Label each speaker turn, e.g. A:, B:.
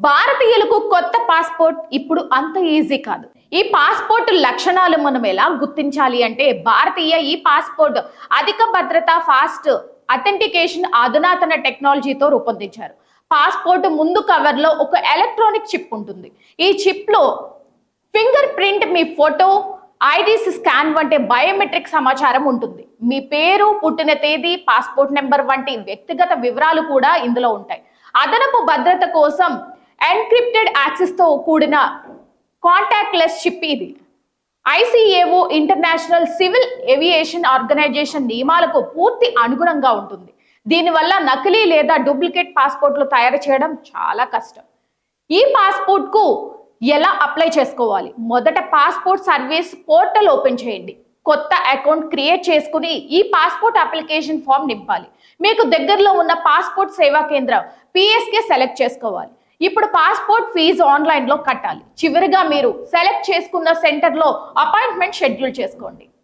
A: భారతీయులకు కొత్త పాస్పోర్ట్ ఇప్పుడు అంత ఈజీ కాదు. ఈ పాస్పోర్ట్ లక్షణాలు మనం ఎలా గుర్తించాలి అంటే, భారతీయ ఈ పాస్పోర్ట్ అధిక భద్రత, ఫాస్ట్ అథెంటికేషన్, అధునాతన టెక్నాలజీతో రూపొందించారు. పాస్పోర్ట్ ముందు కవర్ లో ఒక ఎలక్ట్రానిక్ చిప్ ఉంటుంది. ఈ చిప్ లో ఫింగర్ ప్రింట్, మీ ఫోటో, ఐరిస్ స్కాన్ వంటి బయోమెట్రిక్ సమాచారం ఉంటుంది. మీ పేరు, పుట్టిన తేదీ, పాస్పోర్ట్ నెంబర్ వంటి వ్యక్తిగత వివరాలు కూడా ఇందులో ఉంటాయి. అదనపు భద్రత కోసం ఎన్క్రిప్టెడ్ యాక్సెస్ తో కూడిన కాంటాక్ట్ లెస్ చిప్ ఇది. ICAO international civil aviation organisation నియమాలకు పూర్తి అనుగుణంగా ఉంటుంది. దీనివల్ల నకిలీ లేదా డూప్లికేట్ పాస్పోర్ట్లు తయారు చేయడం చాలా కష్టం. ఈ పాస్పోర్ట్ కు ఎలా అప్లై చేసుకోవాలి? మొదట పాస్పోర్ట్ సర్వీస్ పోర్టల్ ఓపెన్ చేయండి. కొత్త అకౌంట్ క్రియేట్ చేసుకుని ఈ పాస్పోర్ట్ అప్లికేషన్ ఫామ్ నింపాలి. మీకు దగ్గరలో ఉన్న పాస్పోర్ట్ సేవా కేంద్రం పిఎస్కే సెలెక్ట్ చేసుకోవాలి. ఇప్పుడు పాస్పోర్ట్ ఫీజు ఆన్లైన్ లో కట్టాలి. చివరిగా మీరు సెలెక్ట్ చేసుకున్న సెంటర్ లో అపాయింట్మెంట్ షెడ్యూల్ చేసుకోండి.